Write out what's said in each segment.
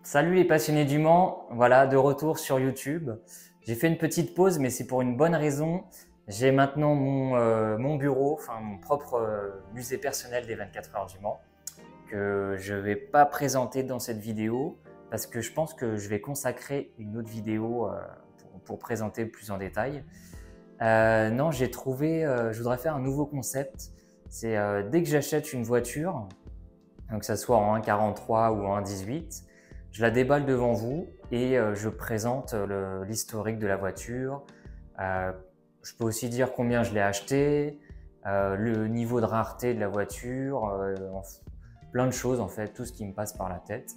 Salut les passionnés du Mans, voilà de retour sur YouTube. J'ai fait une petite pause mais c'est pour une bonne raison. J'ai maintenant mon bureau, enfin mon propre musée personnel des 24 heures du Mans que je ne vais pas présenter dans cette vidéo parce que je pense que je vais consacrer une autre vidéo pour présenter plus en détail. Non, j'ai trouvé, je voudrais faire un nouveau concept. C'est dès que j'achète une voiture, donc que ça soit en 1,43 ou en 1,18, je la déballe devant vous et je présente l'historique de la voiture. Je peux aussi dire combien je l'ai acheté, le niveau de rareté de la voiture, plein de choses en fait, tout ce qui me passe par la tête.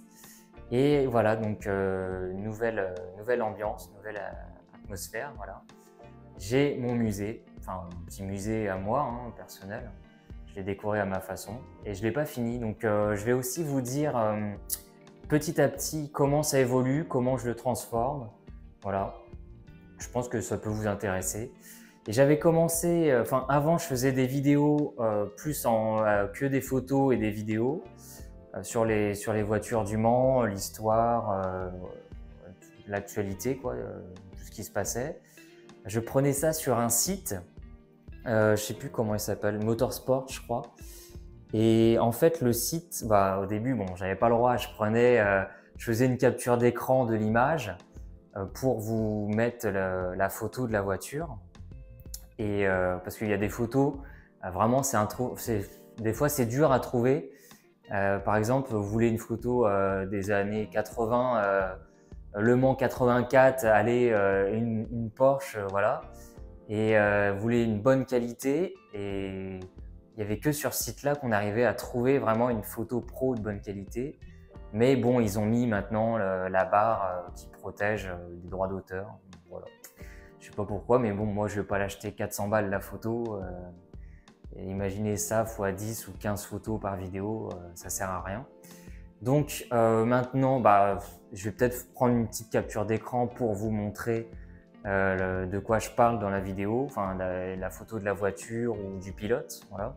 Et voilà, donc nouvelle ambiance, nouvelle atmosphère. Voilà. J'ai mon musée, enfin mon petit musée à moi, personnel. Je l'ai décoré à ma façon et je ne l'ai pas fini. Donc je vais aussi vous dire petit à petit comment ça évolue, comment je le transforme. Voilà, je pense que ça peut vous intéresser. Et j'avais commencé, avant je faisais des vidéos plus que des photos et des vidéos sur les voitures du Mans, l'histoire, l'actualité, tout ce qui se passait. Je prenais ça sur un site, je ne sais plus comment il s'appelle, Motorsport je crois. Et en fait le site, au début bon, j'avais pas le droit, je faisais une capture d'écran de l'image pour vous mettre la photo de la voiture. Et parce qu'il y a des photos, vraiment des fois c'est dur à trouver. Par exemple, vous voulez une photo des années 80, Le Mans 84, allez, une Porsche, voilà. Et vous voulez une bonne qualité et il n'y avait que sur ce site-là qu'on arrivait à trouver vraiment une photo pro de bonne qualité. Mais bon, ils ont mis maintenant la barre qui protège les droits d'auteur. Voilà. Je ne sais pas pourquoi, mais bon, moi je ne vais pas l'acheter 400 balles la photo. Et imaginez ça x 10 ou 15 photos par vidéo, ça ne sert à rien. Donc maintenant, je vais peut-être prendre une petite capture d'écran pour vous montrer de quoi je parle dans la vidéo, enfin la photo de la voiture ou du pilote, voilà.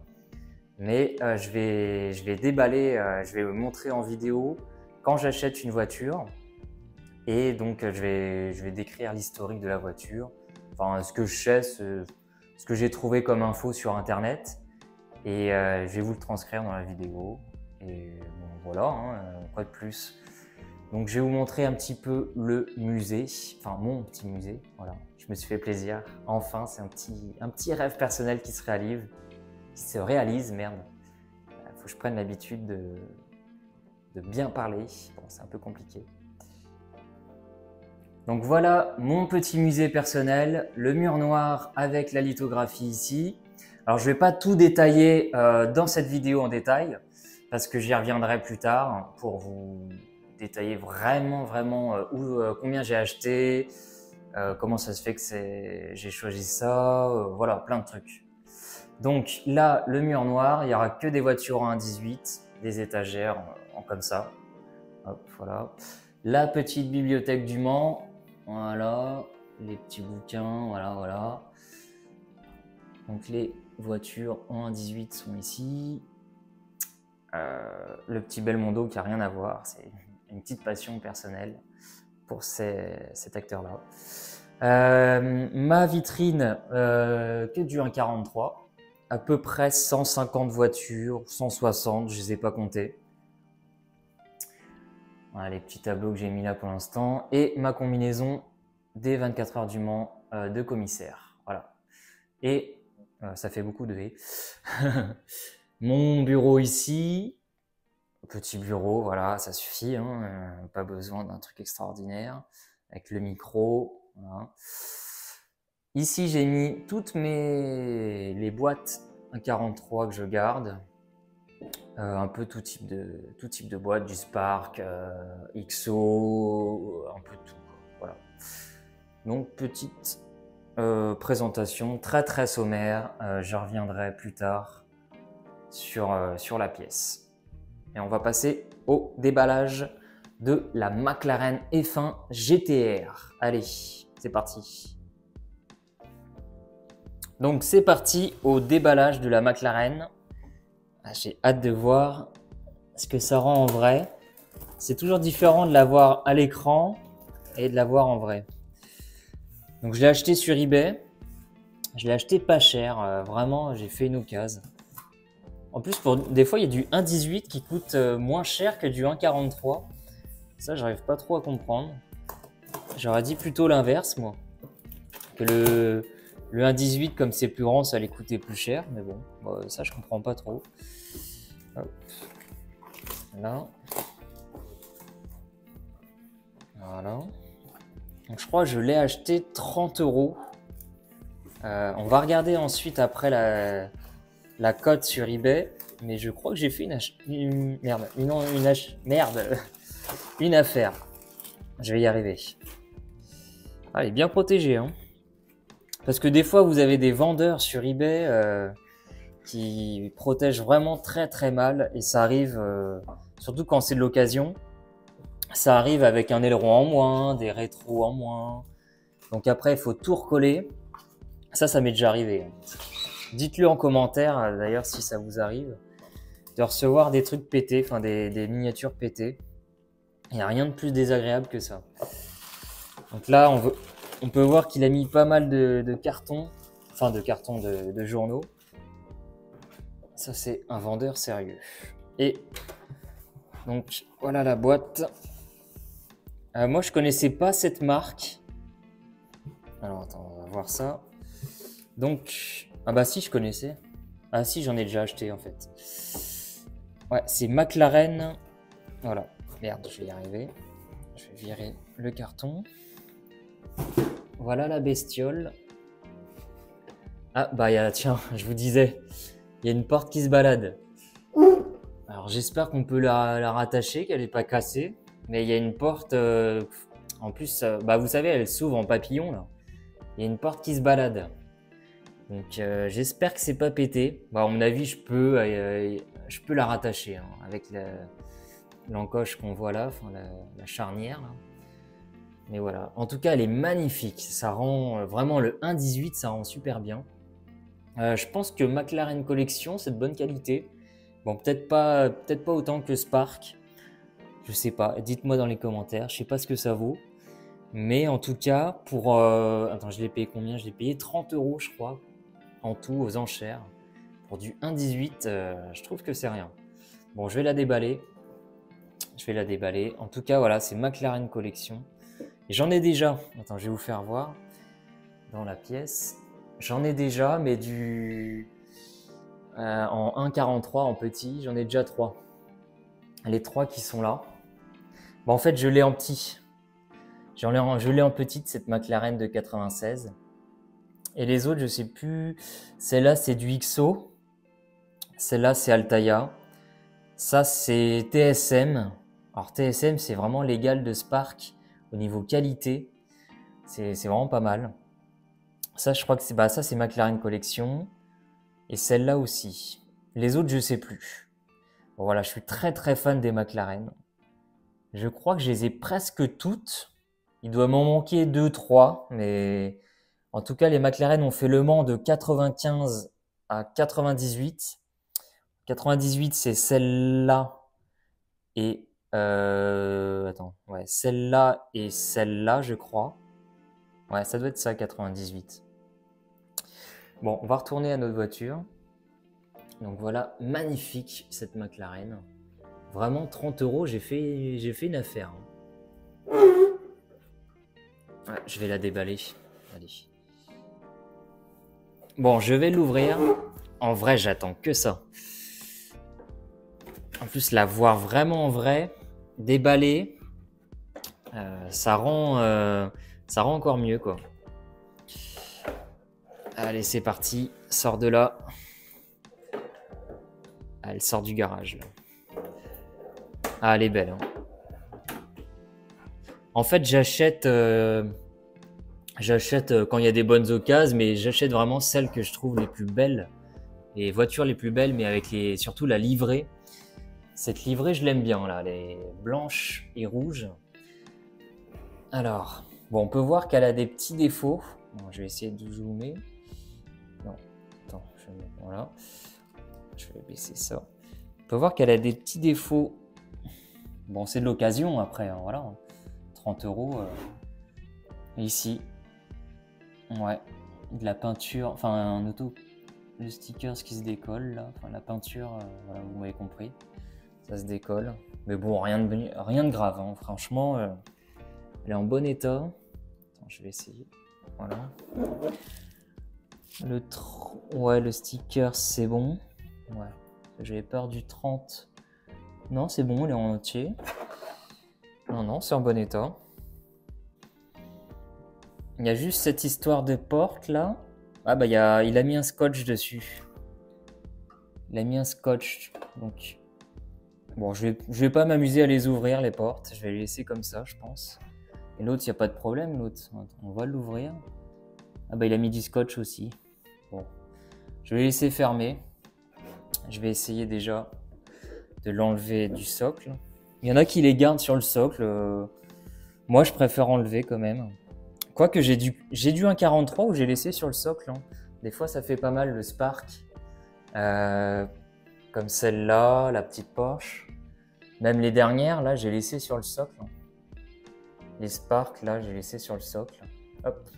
Mais je vais déballer, je vais montrer en vidéo quand j'achète une voiture et donc je vais décrire l'historique de la voiture, enfin ce que je sais, ce que j'ai trouvé comme info sur internet et je vais vous le transcrire dans la vidéo et bon, voilà, quoi de plus. Donc je vais vous montrer un petit peu le musée, enfin mon petit musée, voilà. Je me suis fait plaisir, enfin c'est un petit rêve personnel qui se réalise, merde. Faut que je prenne l'habitude de bien parler, bon c'est un peu compliqué. Donc voilà mon petit musée personnel, le mur noir avec la lithographie ici. Alors je ne vais pas tout détailler dans cette vidéo en détail, parce que j'y reviendrai plus tard pour vous détailler vraiment combien j'ai acheté, comment ça se fait que j'ai choisi ça, voilà, plein de trucs. Donc là, le mur noir, il n'y aura que des voitures en 1,18, des étagères comme ça. Hop, voilà. La petite bibliothèque du Mans, voilà, les petits bouquins, voilà. Donc les voitures en 1,18 sont ici. Le petit Belmondo qui n'a rien à voir, c'est une petite passion personnelle pour cet acteur-là. Ma vitrine, que du 1,43, à peu près 150 voitures, 160, je ne les ai pas comptées. Voilà les petits tableaux que j'ai mis là pour l'instant. Et ma combinaison des 24 heures du Mans de commissaire. Voilà. Et ça fait beaucoup de haies. Mon bureau ici, petit bureau, voilà, ça suffit, pas besoin d'un truc extraordinaire, avec le micro, voilà. Ici, j'ai mis toutes les boîtes 1,43 que je garde, un peu tout type de boîtes, du Spark, XO, un peu tout, voilà. Donc, petite présentation très sommaire, je reviendrai plus tard sur la pièce. Et on va passer au déballage de la McLaren F1 GT-R. Allez, c'est parti. Donc c'est parti au déballage de la McLaren. J'ai hâte de voir ce que ça rend en vrai. c'est toujours différent de la voir à l'écran et de la voir en vrai. Donc je l'ai acheté sur eBay. Je l'ai acheté pas cher. Vraiment, j'ai fait une occasion. En plus, des fois, il y a du 1,18 qui coûte moins cher que du 1,43. Ça, j'arrive pas trop à comprendre. J'aurais dit plutôt l'inverse, moi. Que le 1,18, comme c'est plus grand, ça allait coûter plus cher. Mais bon, ça, je comprends pas trop. Hop. Là. Voilà. Donc, je crois que je l'ai acheté 30 €. On va regarder ensuite après la cote sur eBay. Mais je crois que j'ai fait une affaire. Je vais y arriver. Ah, elle est bien protégée, hein. Parce que des fois, vous avez des vendeurs sur eBay qui protègent vraiment très très mal. Et ça arrive, surtout quand c'est de l'occasion, ça arrive avec un aileron en moins, des rétros en moins. Donc après, il faut tout recoller. Ça m'est déjà arrivé. Dites-le en commentaire, d'ailleurs, si ça vous arrive, de recevoir des trucs pétés, enfin des miniatures pétées. Il n'y a rien de plus désagréable que ça. Donc là, on peut voir qu'il a mis pas mal de cartons, enfin de journaux. Ça, c'est un vendeur sérieux. Et donc, voilà la boîte. Moi, je connaissais pas cette marque. Alors, attends, on va voir ça. Donc, ah bah si, je connaissais. Ah si, j'en ai déjà acheté en fait. Ouais, c'est McLaren. Voilà. Merde, je vais y arriver. Je vais virer le carton. Voilà la bestiole. Ah bah tiens, je vous disais, il y a une porte qui se balade. Alors j'espère qu'on peut la rattacher, qu'elle n'est pas cassée. Mais il y a une porte, en plus, bah vous savez, elle s'ouvre en papillon là. Il y a une porte qui se balade. Donc j'espère que c'est pas pété. Bah, à mon avis, je peux la rattacher hein, avec l'encoche qu'on voit là, enfin la charnière. Là. Mais voilà. En tout cas, elle est magnifique. Ça rend vraiment le 1,18, ça rend super bien. Je pense que McLaren Collection, c'est de bonne qualité. Bon, peut-être pas autant que Spark. Je sais pas. Dites-moi dans les commentaires. Je sais pas ce que ça vaut. Mais en tout cas, pour... Attends, je l'ai payé combien? Je l'ai payé 30 €, je crois. En tout, aux enchères. Pour du 1,18, je trouve que c'est rien. Bon, je vais la déballer. En tout cas, voilà, c'est McLaren Collection. J'en ai déjà. Attends, je vais vous faire voir dans la pièce. J'en ai déjà, mais en 1,43 en petit, j'en ai déjà 3. Les 3 qui sont là. Bon, en fait, je l'ai en petit. Je l'ai en petite, cette McLaren de 96. Et les autres, je sais plus. Celle-là, c'est du XO. Celle-là, c'est Altaïa. Ça, c'est TSM. Alors, TSM, c'est vraiment l'égal de Spark au niveau qualité. C'est vraiment pas mal. Ça, je crois que c'est McLaren Collection. Et celle-là aussi. Les autres, je sais plus. Bon, voilà, je suis très très fan des McLaren. Je crois que je les ai presque toutes. Il doit m'en manquer 2-3, mais en tout cas, les McLaren ont fait le Mans de 95 à 98. 98, c'est celle-là et attends, ouais, celle-là et celle-là, je crois. Ouais, ça doit être ça, 98. Bon, on va retourner à notre voiture. Donc voilà, magnifique cette McLaren. Vraiment 30 €, j'ai fait une affaire. Ouais, je vais la déballer. Allez. Bon, je vais l'ouvrir. En vrai, j'attends que ça. En plus, la voir vraiment en vrai, déballée, ça rend encore mieux, quoi. Allez, c'est parti. Sors de là. Ah, elle sort du garage, là. Ah, elle est belle. Hein. En fait, j'achète quand il y a des bonnes occasions, mais j'achète vraiment celles que je trouve les plus belles. Les voitures les plus belles, mais avec surtout la livrée. Cette livrée, je l'aime bien, là. Elle est blanche et rouge. Alors, bon, on peut voir qu'elle a des petits défauts. Bon, je vais essayer de zoomer. Non, attends, voilà. Je vais baisser ça. On peut voir qu'elle a des petits défauts Bon, c'est de l'occasion après, hein, voilà. 30 €. Ici, ouais, de la peinture, enfin un auto, le sticker qui se décolle là, enfin la peinture, voilà, vous m'avez compris, ça se décolle. Mais bon, rien de grave, hein. Franchement, elle est en bon état. Attends, je vais essayer. Voilà. Ouais, le sticker, c'est bon. Ouais, j'avais peur du 30. Non, c'est bon, il est en entier. Non, c'est en bon état. Il y a juste cette histoire de porte là. Ah bah il a mis un scotch dessus. Il a mis un scotch. Donc bon, je vais pas m'amuser à les ouvrir les portes. Je vais les laisser comme ça, je pense. Et l'autre, il n'y a pas de problème. L'autre, on va l'ouvrir. Ah bah il a mis du scotch aussi. Bon, je vais laisser fermer. Je vais essayer déjà de l'enlever du socle. Il y en a qui les gardent sur le socle. Moi, je préfère enlever quand même. Quoique j'ai dû un 43 où j'ai laissé sur le socle. Hein. Des fois, ça fait pas mal le Spark. Comme celle-là, la petite Porsche. Même les dernières, là, j'ai laissé sur le socle. Les Spark, là, j'ai laissé sur le socle. Hop.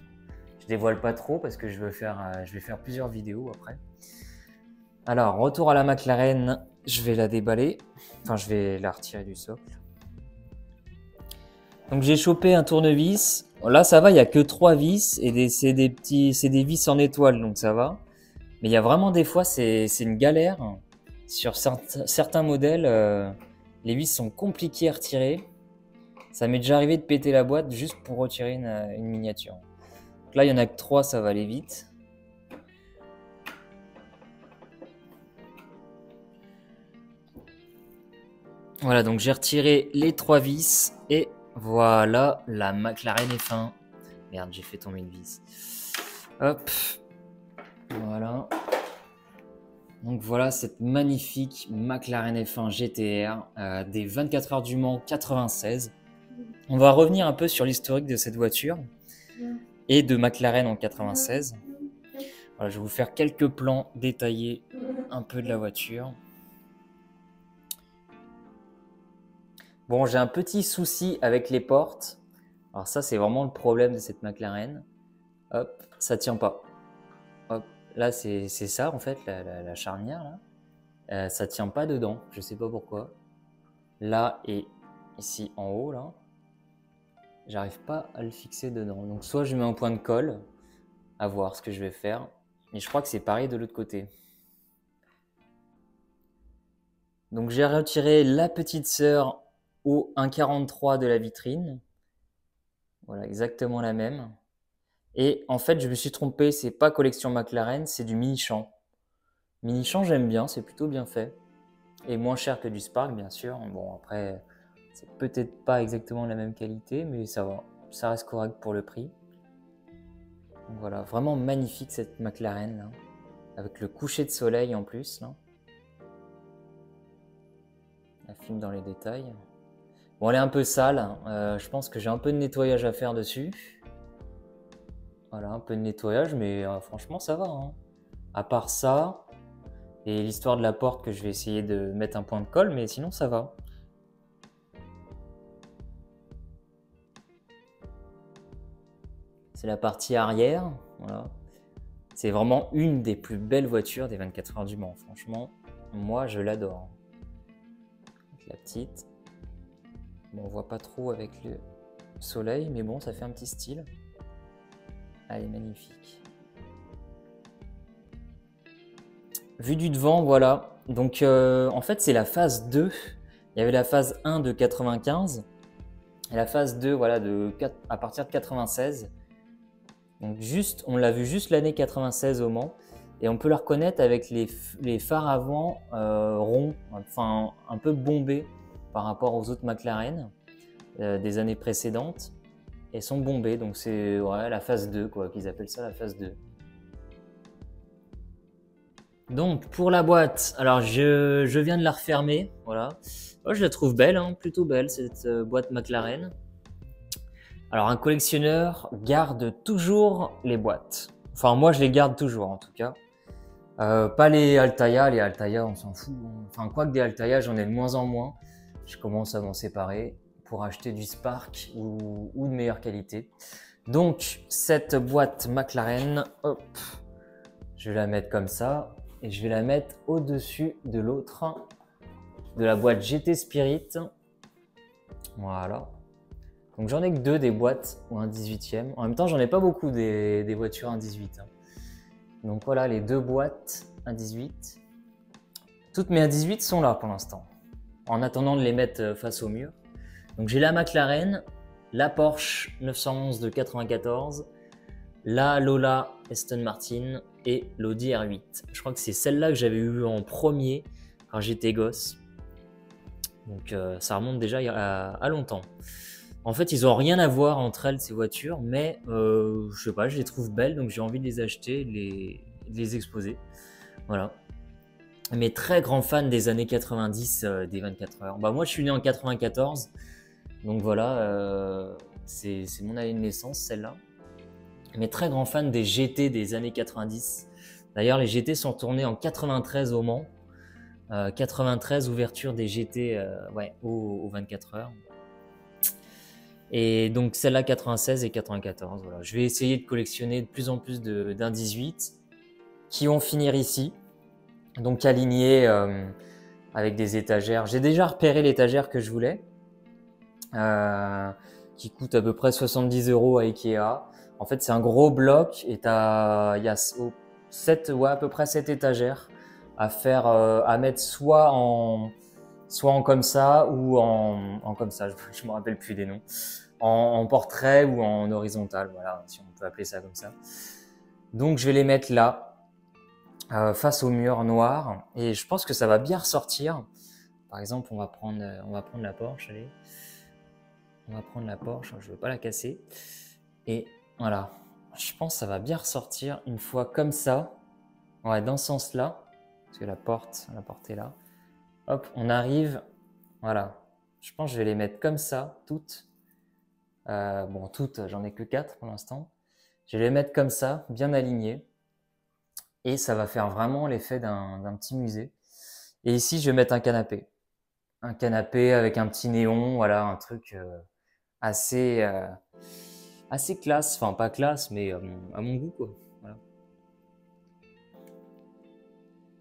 Je dévoile pas trop parce que je vais faire plusieurs vidéos après. Alors, retour à la McLaren. Je vais la déballer. Enfin, je vais la retirer du socle. Donc, j'ai chopé un tournevis. Là, ça va, il n'y a que 3 vis et c'est des vis en étoile, donc ça va. Mais il y a vraiment des fois, c'est une galère. Sur certains modèles, les vis sont compliquées à retirer. Ça m'est déjà arrivé de péter la boîte juste pour retirer une miniature. Donc là, il n'y en a que 3, ça va aller vite. Voilà, donc j'ai retiré les 3 vis et voilà, la McLaren F1. Merde, j'ai fait tomber une vis. Hop, voilà. Donc voilà cette magnifique McLaren F1 GTR des 24 heures du Mans 96. On va revenir un peu sur l'historique de cette voiture et de McLaren en 96. Voilà, je vais vous faire quelques plans détaillés un peu de la voiture. Bon, j'ai un petit souci avec les portes. Alors ça, c'est vraiment le problème de cette McLaren. Hop, ça tient pas. Hop, là, c'est ça en fait, la charnière là. Ça tient pas dedans, je sais pas pourquoi. Là et ici en haut là, j'arrive pas à le fixer dedans. Donc soit je mets un point de colle, à voir ce que je vais faire. Et je crois que c'est pareil de l'autre côté. Donc j'ai retiré la petite sœur au 1,43 de la vitrine. Voilà, exactement la même. Et en fait, je me suis trompé, c'est pas collection McLaren, c'est du mini-champ. Mini-champ, j'aime bien, c'est plutôt bien fait. Et moins cher que du Spark, bien sûr. Bon, après, c'est peut-être pas exactement la même qualité, mais ça va. Ça reste correct pour le prix. Donc voilà, vraiment magnifique cette McLaren, là. Avec le coucher de soleil en plus, là. La filme dans les détails. Bon, elle est un peu sale. Je pense que j'ai un peu de nettoyage à faire dessus. Voilà, un peu de nettoyage, mais franchement, ça va. Hein. À part ça, et l'histoire de la porte que je vais essayer de mettre un point de colle, mais sinon, ça va. C'est la partie arrière. Voilà. C'est vraiment une des plus belles voitures des 24 heures du Mans. Franchement, moi, je l'adore. La petite. Bon, on voit pas trop avec le soleil, mais bon, ça fait un petit style. Elle est magnifique. Vue du devant, voilà. Donc, en fait, c'est la phase 2. Il y avait la phase 1 de 95 et la phase 2, voilà, à partir de 96. Donc, juste, on l'a vu juste l'année 96 au Mans. Et on peut la reconnaître avec les phares avant ronds, enfin un peu bombés par rapport aux autres McLaren des années précédentes. Elles sont bombées, donc c'est ouais, la phase 2, quoi, qu'ils appellent ça la phase 2. Donc pour la boîte, alors je viens de la refermer, voilà. Oh, je la trouve belle, hein, plutôt belle cette boîte McLaren. Alors un collectionneur garde toujours les boîtes. Enfin moi je les garde toujours en tout cas. Pas les Altaïa on s'en fout. Enfin, quoi que des Altaïa, j'en ai de moins en moins. je commence à m'en séparer pour acheter du Spark ou de meilleure qualité. Donc cette boîte McLaren, hop, je vais la mettre comme ça et je vais la mettre au-dessus de l'autre, de la boîte GT Spirit. Voilà. Donc j'en ai que 2 des boîtes ou un 18e. En même temps, j'en ai pas beaucoup des voitures 1.18. Donc voilà les 2 boîtes 1.18. Toutes mes 1.18 sont là pour l'instant, en attendant de les mettre face au mur. Donc j'ai la McLaren, la Porsche 911 de 94, la Lola Aston Martin et l'Audi R8. Je crois que c'est celle-là que j'avais eu en premier quand j'étais gosse. Donc ça remonte déjà à longtemps. En fait, ils n'ont rien à voir entre elles, ces voitures, mais je sais pas, je les trouve belles, donc j'ai envie de les acheter, de les exposer. Voilà. Mais très grand fan des années 90 des 24 heures. Bah, moi, je suis né en 94, donc voilà, c'est mon année de naissance, celle-là. Mais très grand fan des GT des années 90. D'ailleurs, les GT sont tournés en 93 au Mans. 93, ouverture des GT ouais, aux 24 heures. Et donc celle-là 96 et 94. Voilà. Je vais essayer de collectionner de plus en plus d'un 18 qui vont finir ici. Donc alignés avec des étagères. J'ai déjà repéré l'étagère que je voulais, qui coûte à peu près 70 € à Ikea. En fait, c'est un gros bloc et il y a à peu près 7 étagères à faire, à mettre soit en comme ça ou en comme ça. Je me rappelle plus des noms. En portrait ou en horizontal, voilà, si on peut appeler ça comme ça. Donc je vais les mettre là, face au mur noir, et je pense que ça va bien ressortir. Par exemple, on va prendre la Porsche, allez. On va prendre la Porsche, je ne veux pas la casser. Et voilà, je pense que ça va bien ressortir une fois comme ça. Ouais, dans ce sens-là, parce que la porte est là. Hop, on arrive, voilà. Je pense que je vais les mettre comme ça, toutes. Bon, toutes, j'en ai que 4 pour l'instant. Je vais les mettre comme ça, bien alignées. Et ça va faire vraiment l'effet d'un petit musée. Et ici, je vais mettre un canapé. Un canapé avec un petit néon, voilà, un truc assez classe. Enfin, pas classe, mais à mon goût, quoi. Voilà.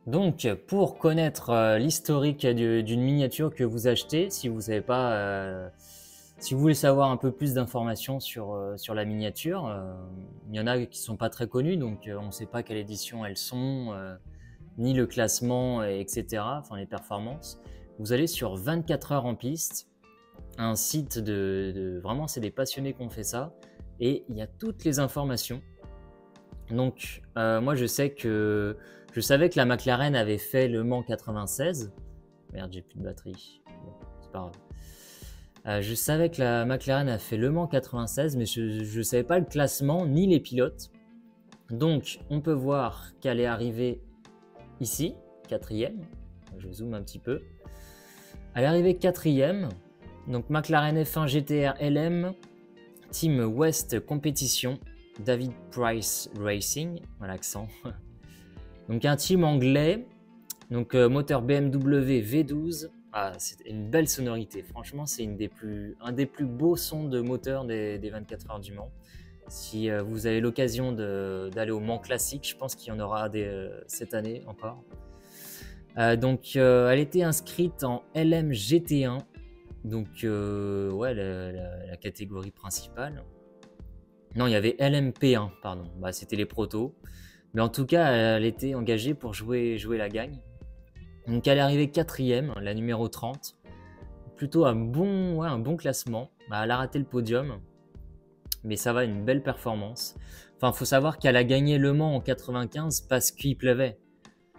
Donc, pour connaître l'historique d'une miniature que vous achetez, si vous savez pas... si vous voulez savoir un peu plus d'informations sur la miniature, il y en a qui ne sont pas très connues, donc on ne sait pas quelle édition elles sont, ni le classement, etc., enfin les performances. Vous allez sur 24 heures en piste, un site vraiment, c'est des passionnés qui ont fait ça, et il y a toutes les informations. Donc moi je savais que la McLaren avait fait le Mans 96. Merde, j'ai plus de batterie. Bon, c'est pas grave. Je savais que la McLaren a fait le Mans 96, mais je ne savais pas le classement ni les pilotes. Donc, on peut voir qu'elle est arrivée ici, 4e. Je zoome un petit peu. Elle est arrivée 4e. Donc, McLaren F1 GTR LM, Team West Competition, David Price Racing, voilà l'accent. Donc, un team anglais, donc moteur BMW V12. Ah, c'est une belle sonorité. Franchement, c'est un des plus beaux sons de moteur des 24 heures du Mans. Si vous avez l'occasion d'aller au Mans classique, je pense qu'il y en aura cette année encore. Donc, elle était inscrite en LMGT1, donc ouais, la catégorie principale. Non, il y avait LMP1, pardon. Bah, c'était les protos. Mais en tout cas, elle était engagée pour jouer la gagne. Donc elle est arrivée 4e, la numéro 30. Plutôt un bon classement. Bah, elle a raté le podium, mais ça va, une belle performance. Enfin, il faut savoir qu'elle a gagné Le Mans en 95 parce qu'il pleuvait.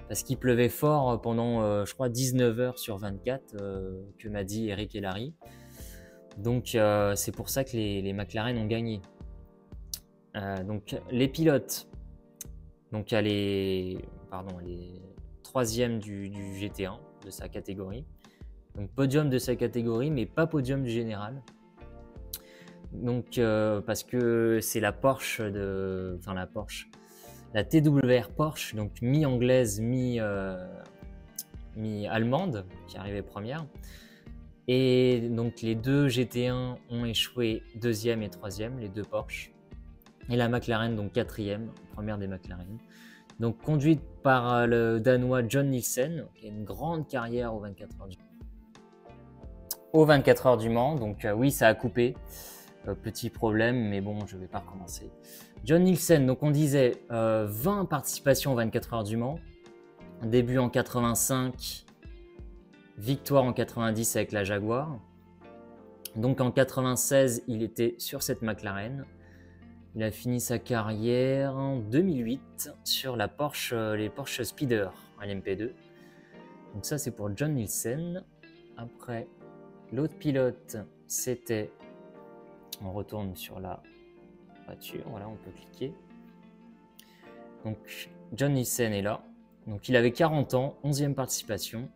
Parce qu'il pleuvait fort pendant, je crois, 19 heures sur 24, que m'a dit Eric et Larry. Donc c'est pour ça que les McLaren ont gagné. Donc les pilotes, donc elle est 3e du GT1 de sa catégorie. Donc podium de sa catégorie, mais pas podium du général. Donc parce que c'est la Porsche la TWR Porsche, donc mi-anglaise, mi-allemande, qui arrivait première. Et donc les deux GT1 ont échoué 2e et 3e, les deux Porsche. Et la McLaren, donc 4e, première des McLaren. Donc conduite par le Danois John Nielsen, qui a une grande carrière aux 24 heures du Mans. Aux 24 heures du Mans, donc oui, ça a coupé. Petit problème, mais bon, je ne vais pas recommencer. John Nielsen, donc on disait 20 participations aux 24 heures du Mans. Début en 85, victoire en 90 avec la Jaguar. Donc en 96, il était sur cette McLaren. Il a fini sa carrière en 2008 sur la Porsche, les Porsche Speeder à l'MP2. Donc ça, c'est pour John Nielsen. Après, l'autre pilote, c'était... On retourne sur la voiture. Voilà, on peut cliquer. Donc, John Nielsen est là. Donc, il avait 40 ans, 11e participation.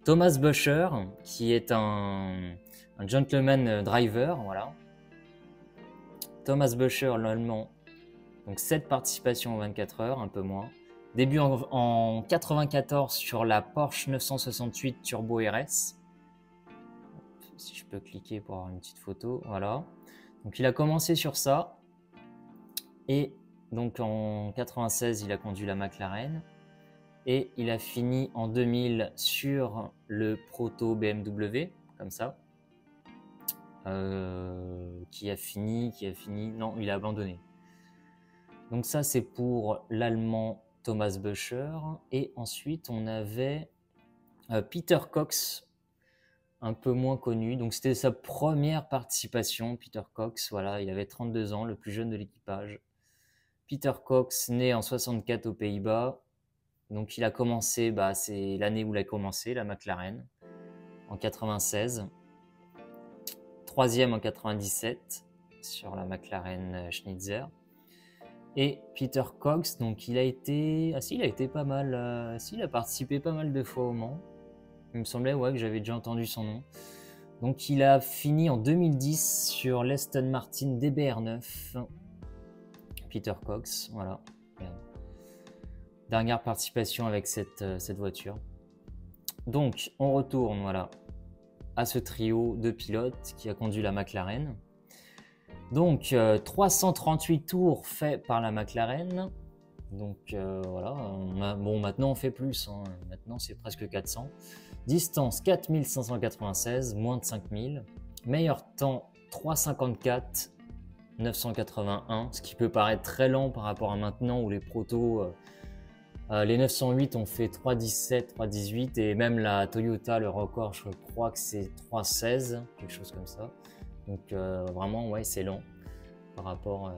Thomas Buescher, qui est un gentleman driver, voilà. Thomas Buescher, l'allemand, donc 7 participations en 24 heures, un peu moins. Début en 94 sur la Porsche 968 Turbo RS. Si je peux cliquer pour avoir une petite photo, voilà. Donc il a commencé sur ça. Et donc en 96, il a conduit la McLaren. Et il a fini en 2000 sur le proto BMW, comme ça. Qui a fini, non, il a abandonné. Donc ça, c'est pour l'allemand Thomas Buescher. Et ensuite, on avait Peter Cox, un peu moins connu. Donc c'était sa première participation, Peter Cox. Voilà, il avait 32 ans, le plus jeune de l'équipage. Peter Cox, né en 64 aux Pays-Bas. Donc il a commencé, c'est l'année où il a commencé, la McLaren, en 96. 3e en 97 sur la McLaren Schnitzer. Et Peter Cox, donc il a été... il a été pas mal... il a participé pas mal de fois au Mans. Il me semblait que j'avais déjà entendu son nom. Donc il a fini en 2010 sur l'Aston Martin DBR9. Peter Cox, voilà. Dernière participation avec cette voiture. Donc on retourne, voilà, à ce trio de pilotes qui a conduit la McLaren. Donc 338 tours faits par la McLaren. Donc voilà, maintenant on fait plus, hein. Maintenant c'est presque 400. Distance 4596, moins de 5000. Meilleur temps 354, 981, ce qui peut paraître très lent par rapport à maintenant où les protos, les 908 ont fait 317, 318 et même la Toyota, le record, je crois que c'est 316, quelque chose comme ça. Donc vraiment, ouais, c'est lent par rapport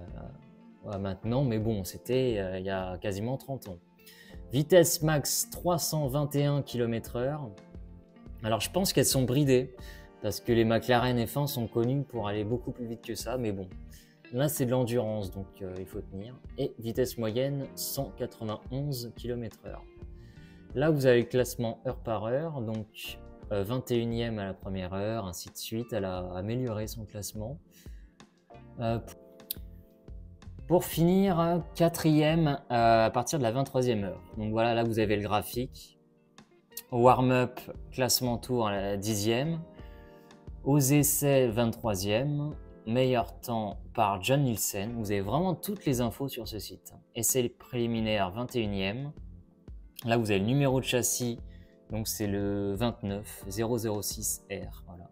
à maintenant, mais bon, c'était il y a quasiment 30 ans. Vitesse max 321 km/h. Alors je pense qu'elles sont bridées parce que les McLaren F1 sont connus pour aller beaucoup plus vite que ça, mais bon, là c'est de l'endurance, donc il faut tenir. Et vitesse moyenne 191 km/h. Là vous avez le classement heure par heure, donc 21e à la première heure, ainsi de suite. Elle a amélioré son classement. Pour finir, 4e à partir de la 23e heure. Donc voilà, là vous avez le graphique. Warm-up, classement tour à la 10e. Aux essais, 23e. Meilleur temps par John Nielsen. Vous avez vraiment toutes les infos sur ce site. Essais préliminaires, 21e. Là vous avez le numéro de châssis. Donc c'est le 29006R. Voilà.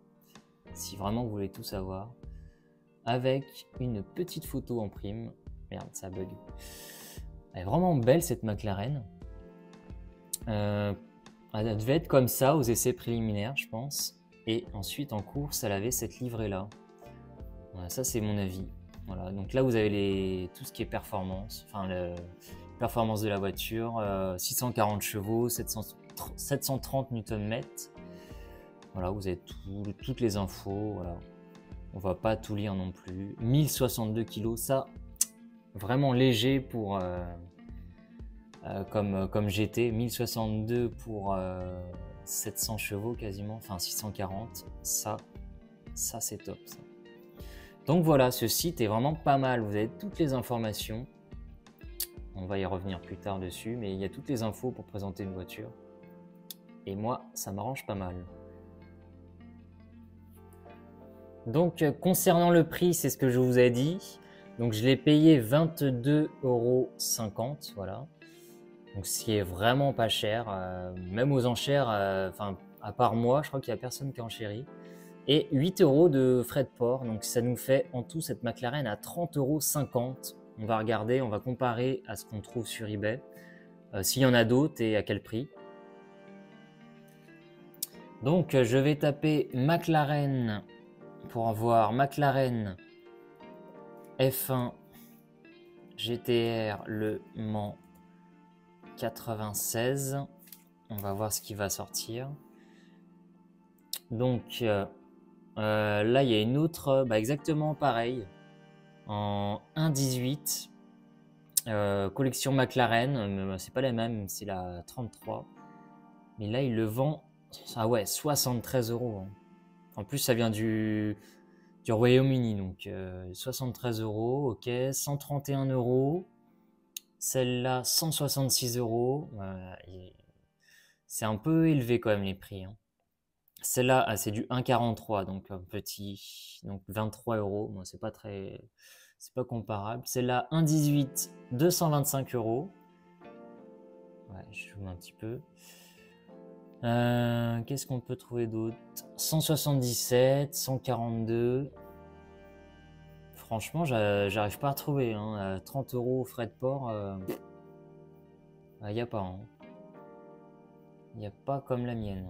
Si vraiment vous voulez tout savoir. Avec une petite photo en prime. Merde, ça bug. Elle est vraiment belle cette McLaren. Elle devait être comme ça aux essais préliminaires, je pense. Et ensuite en course, elle avait cette livrée là. Voilà, ça c'est mon avis. Voilà, donc là vous avez tout ce qui est performance, enfin performance de la voiture, 640 chevaux, 730 Nm. Voilà, vous avez toutes les infos. Voilà. On va pas tout lire non plus. 1062 kg, ça vraiment léger pour comme GT. 1062 pour 700 chevaux quasiment, enfin 640. Ça c'est top. Ça. Donc voilà, ce site est vraiment pas mal. Vous avez toutes les informations. On va y revenir plus tard dessus, mais il y a toutes les infos pour présenter une voiture. Et moi, ça m'arrange pas mal. Donc, concernant le prix, c'est ce que je vous ai dit. Donc, je l'ai payé 22,50 €, voilà. Donc, ce qui est vraiment pas cher. Même aux enchères, enfin, à part moi, je crois qu'il n'y a personne qui enchérit. Et 8 € de frais de port. Donc, ça nous fait en tout cette McLaren à 30,50 €. On va regarder, on va comparer à ce qu'on trouve sur eBay. S'il y en a d'autres et à quel prix. Donc, je vais taper McLaren pour voir McLaren F1 GTR Le Mans 96. On va voir ce qui va sortir. Donc, là, il y a une autre, exactement pareil, en 1,18. Collection McLaren, c'est pas la même, c'est la 33. Mais là, il le vend, 73 €. En plus, ça vient du Royaume-Uni, donc 73 €, ok, 131 €. Celle-là, 166 €. C'est un peu élevé quand même les prix. Celle-là, c'est du 1,43, donc un petit, donc 23 €. Bon, c'est pas comparable. Celle-là, 1,18, 225 €. Ouais, je zoome un petit peu. Qu'est-ce qu'on peut trouver d'autre? 177, 142. Franchement, j'arrive pas à trouver. 30 € frais de port, il n'y a pas. Il n'y a pas comme la mienne.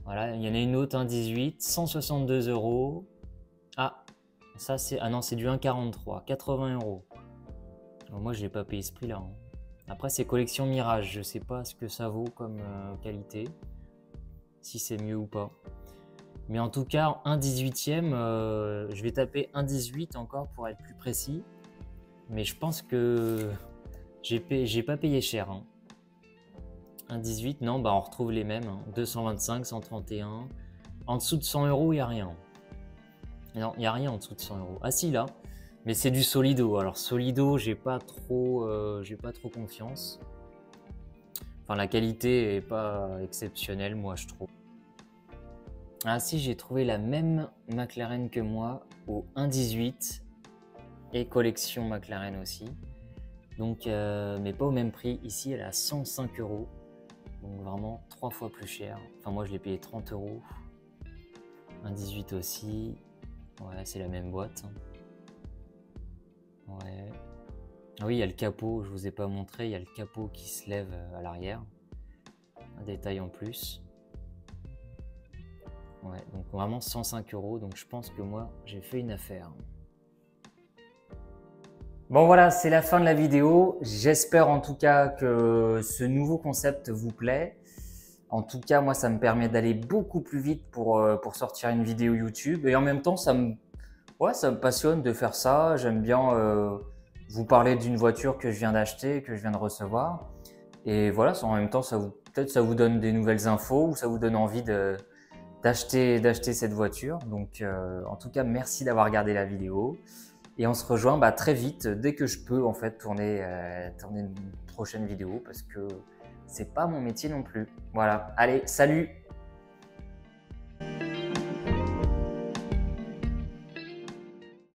Voilà, il y en a une autre, 1,18, 162 €. Ah, ça c'est. Ah non, c'est du 1,43, 80 €. Moi, je n'ai pas payé ce prix-là. Après, c'est collection Mirage. Je sais pas ce que ça vaut comme qualité, si c'est mieux ou pas. Mais en tout cas, 1,18e, je vais taper 1,18 encore pour être plus précis. Mais je pense que j'ai pas payé cher. 1,18, non, on retrouve les mêmes. 225, 131. En dessous de 100 €, il n'y a rien. Non, il n'y a rien en dessous de 100 €. Ah si, là. Mais c'est du Solido. Alors Solido, j'ai pas trop confiance. Enfin, la qualité est pas exceptionnelle, moi, je trouve. Ah si, j'ai trouvé la même McLaren que moi au 1,18 et collection McLaren aussi. Donc, mais pas au même prix. Ici, elle est à 105 €. Donc vraiment 3 fois plus cher. Enfin, moi, je l'ai payé 30 €. 1,18 aussi. Ouais, c'est la même boîte. Ouais. Ah oui, il y a le capot, je vous ai pas montré, il y a le capot qui se lève à l'arrière. Un détail en plus. Ouais, donc vraiment 105 €, donc je pense que moi, j'ai fait une affaire. Bon voilà, c'est la fin de la vidéo. J'espère en tout cas que ce nouveau concept vous plaît. En tout cas, moi, ça me permet d'aller beaucoup plus vite pour sortir une vidéo YouTube. Et en même temps, ça me passionne de faire ça. J'aime bien vous parler d'une voiture que je viens d'acheter, que je viens de recevoir. Et voilà, en même temps, peut-être ça vous donne des nouvelles infos ou ça vous donne envie d'acheter cette voiture. Donc, en tout cas, merci d'avoir regardé la vidéo. Et on se rejoint très vite, dès que je peux, en fait, tourner une prochaine vidéo parce que c'est pas mon métier non plus. Voilà, allez, salut!